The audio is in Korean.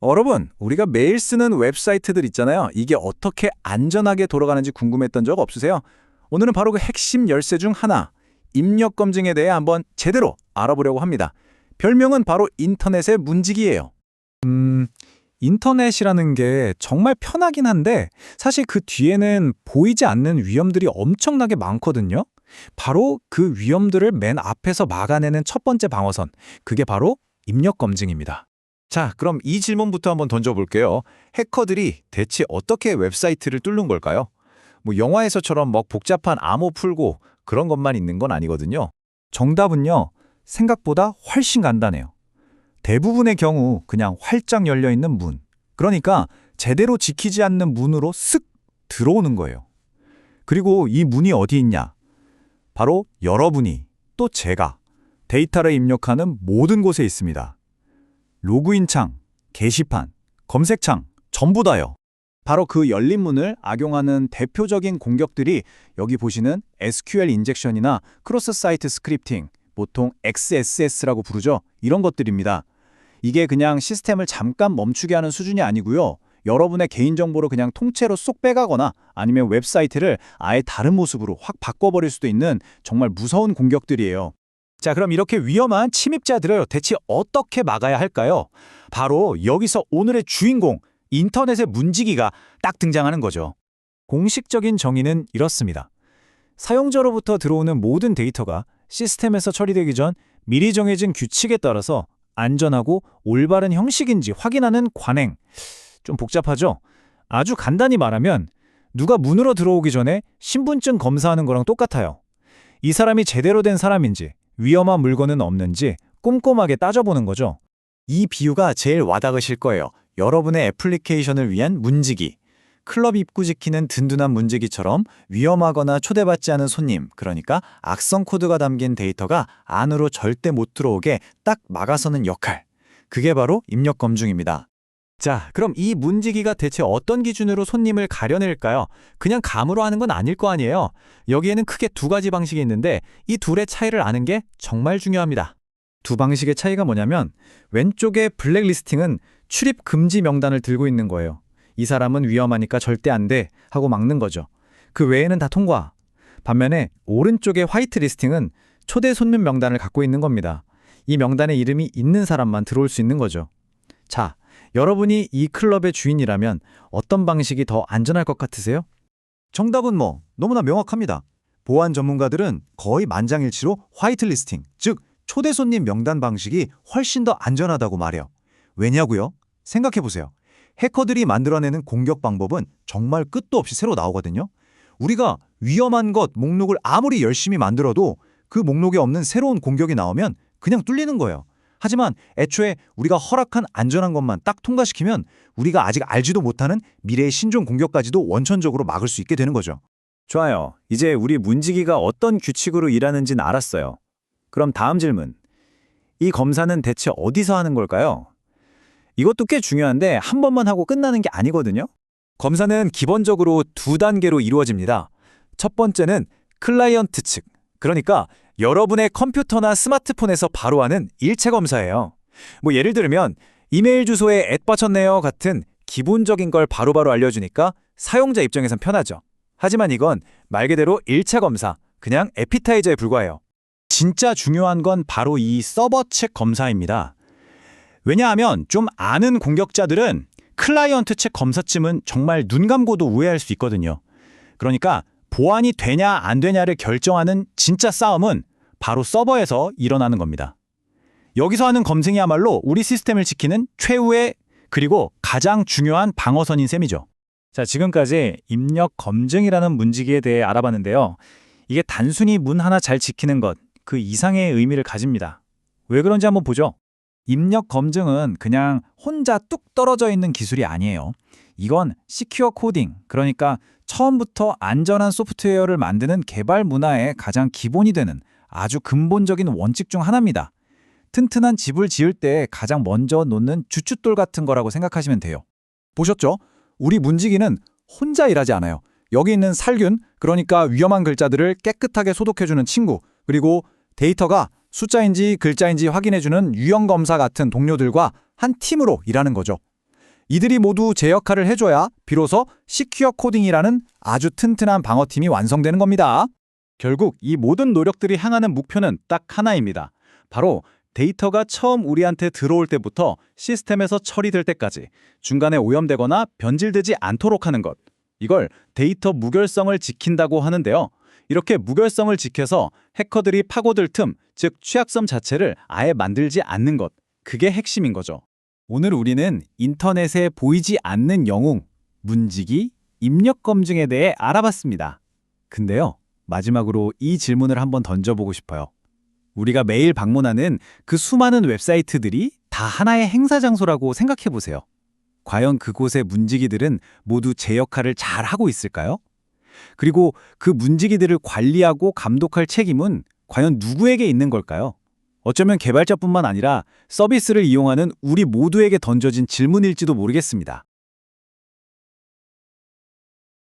여러분, 우리가 매일 쓰는 웹사이트들 있잖아요. 이게 어떻게 안전하게 돌아가는지 궁금했던 적 없으세요? 오늘은 바로 그 핵심 열쇠 중 하나, 입력 검증에 대해 한번 제대로 알아보려고 합니다. 별명은 바로 인터넷의 문지기예요. 인터넷이라는 게 정말 편하긴 한데 사실 그 뒤에는 보이지 않는 위험들이 엄청나게 많거든요. 바로 그 위험들을 맨 앞에서 막아내는 첫 번째 방어선, 그게 바로 입력 검증입니다. 자, 그럼 이 질문부터 한번 던져볼게요. 해커들이 대체 어떻게 웹사이트를 뚫는 걸까요? 뭐 영화에서처럼 막 복잡한 암호 풀고 그런 것만 있는 건 아니거든요. 정답은요, 생각보다 훨씬 간단해요. 대부분의 경우 그냥 활짝 열려있는 문, 그러니까 제대로 지키지 않는 문으로 쓱 들어오는 거예요. 그리고 이 문이 어디 있냐? 바로 여러분이, 또 제가 데이터를 입력하는 모든 곳에 있습니다. 로그인 창, 게시판, 검색창, 전부 다요. 바로 그 열린 문을 악용하는 대표적인 공격들이 여기 보시는 SQL 인젝션이나 크로스 사이트 스크립팅, 보통 XSS라고 부르죠. 이런 것들입니다. 이게 그냥 시스템을 잠깐 멈추게 하는 수준이 아니고요. 여러분의 개인정보를 그냥 통째로 쏙 빼가거나 아니면 웹사이트를 아예 다른 모습으로 확 바꿔버릴 수도 있는 정말 무서운 공격들이에요. 자, 그럼 이렇게 위험한 침입자들을 대체 어떻게 막아야 할까요? 바로 여기서 오늘의 주인공, 인터넷의 문지기가 딱 등장하는 거죠. 공식적인 정의는 이렇습니다. 사용자로부터 들어오는 모든 데이터가 시스템에서 처리되기 전 미리 정해진 규칙에 따라서 안전하고 올바른 형식인지 확인하는 관행. 좀 복잡하죠? 아주 간단히 말하면 누가 문으로 들어오기 전에 신분증 검사하는 거랑 똑같아요. 이 사람이 제대로 된 사람인지, 위험한 물건은 없는지 꼼꼼하게 따져보는 거죠. 이 비유가 제일 와닿으실 거예요. 여러분의 애플리케이션을 위한 문지기. 클럽 입구 지키는 든든한 문지기처럼 위험하거나 초대받지 않은 손님, 그러니까 악성 코드가 담긴 데이터가 안으로 절대 못 들어오게 딱 막아서는 역할. 그게 바로 입력 검증입니다. 자, 그럼 이 문지기가 대체 어떤 기준으로 손님을 가려낼까요? 그냥 감으로 하는 건 아닐 거 아니에요. 여기에는 크게 두 가지 방식이 있는데 이 둘의 차이를 아는 게 정말 중요합니다. 두 방식의 차이가 뭐냐면 왼쪽의 블랙리스팅은 출입 금지 명단을 들고 있는 거예요. 이 사람은 위험하니까 절대 안 돼 하고 막는 거죠. 그 외에는 다 통과. 반면에 오른쪽의 화이트 리스팅은 초대 손님 명단을 갖고 있는 겁니다. 이 명단에 이름이 있는 사람만 들어올 수 있는 거죠. 자, 여러분이 이 클럽의 주인이라면 어떤 방식이 더 안전할 것 같으세요? 정답은 너무나 명확합니다. 보안 전문가들은 거의 만장일치로 화이트 리스팅, 즉 초대 손님 명단 방식이 훨씬 더 안전하다고 말해요. 왜냐고요? 생각해보세요. 해커들이 만들어내는 공격 방법은 정말 끝도 없이 새로 나오거든요. 우리가 위험한 것 목록을 아무리 열심히 만들어도 그 목록에 없는 새로운 공격이 나오면 그냥 뚫리는 거예요. 하지만 애초에 우리가 허락한 안전한 것만 딱 통과시키면 우리가 아직 알지도 못하는 미래의 신종 공격까지도 원천적으로 막을 수 있게 되는 거죠. 좋아요. 이제 우리 문지기가 어떤 규칙으로 일하는지는 알았어요. 그럼 다음 질문. 이 검사는 대체 어디서 하는 걸까요? 이것도 꽤 중요한데 한 번만 하고 끝나는 게 아니거든요. 검사는 기본적으로 두 단계로 이루어집니다. 첫 번째는 클라이언트 측, 그러니까 여러분의 컴퓨터나 스마트폰에서 바로 하는 일체 검사예요. 뭐 예를 들면 이메일 주소에 앳 받쳤네요 같은 기본적인 걸 바로바로 알려주니까 사용자 입장에선 편하죠. 하지만 이건 말 그대로 일체 검사, 그냥 에피타이저에 불과해요. 진짜 중요한 건 바로 이 서버 측 검사입니다. 왜냐하면 좀 아는 공격자들은 클라이언트 측 검사쯤은 정말 눈 감고도 우회할 수 있거든요. 그러니까 보안이 되냐 안 되냐를 결정하는 진짜 싸움은 바로 서버에서 일어나는 겁니다. 여기서 하는 검증이야말로 우리 시스템을 지키는 최후의 그리고 가장 중요한 방어선인 셈이죠. 자, 지금까지 입력 검증이라는 문지기에 대해 알아봤는데요. 이게 단순히 문 하나 잘 지키는 것, 그 이상의 의미를 가집니다. 왜 그런지 한번 보죠. 입력 검증은 그냥 혼자 뚝 떨어져 있는 기술이 아니에요. 이건 시큐어 코딩, 그러니까 처음부터 안전한 소프트웨어를 만드는 개발 문화의 가장 기본이 되는 아주 근본적인 원칙 중 하나입니다. 튼튼한 집을 지을 때 가장 먼저 놓는 주춧돌 같은 거라고 생각하시면 돼요. 보셨죠? 우리 문지기는 혼자 일하지 않아요. 여기 있는 살균, 그러니까 위험한 글자들을 깨끗하게 소독해주는 친구, 그리고 데이터가 숫자인지 글자인지 확인해주는 유형검사 같은 동료들과 한 팀으로 일하는 거죠. 이들이 모두 제 역할을 해줘야 비로소 시큐어 코딩이라는 아주 튼튼한 방어팀이 완성되는 겁니다. 결국 이 모든 노력들이 향하는 목표는 딱 하나입니다. 바로 데이터가 처음 우리한테 들어올 때부터 시스템에서 처리될 때까지 중간에 오염되거나 변질되지 않도록 하는 것. 이걸 데이터 무결성을 지킨다고 하는데요. 이렇게 무결성을 지켜서 해커들이 파고들 틈, 즉 취약점 자체를 아예 만들지 않는 것. 그게 핵심인 거죠. 오늘 우리는 인터넷에 보이지 않는 영웅, 문지기, 입력 검증에 대해 알아봤습니다. 근데요, 마지막으로 이 질문을 한번 던져보고 싶어요. 우리가 매일 방문하는 그 수많은 웹사이트들이 다 하나의 행사 장소라고 생각해 보세요. 과연 그곳의 문지기들은 모두 제 역할을 잘 하고 있을까요? 그리고 그 문지기들을 관리하고 감독할 책임은 과연 누구에게 있는 걸까요? 어쩌면 개발자뿐만 아니라 서비스를 이용하는 우리 모두에게 던져진 질문일지도 모르겠습니다.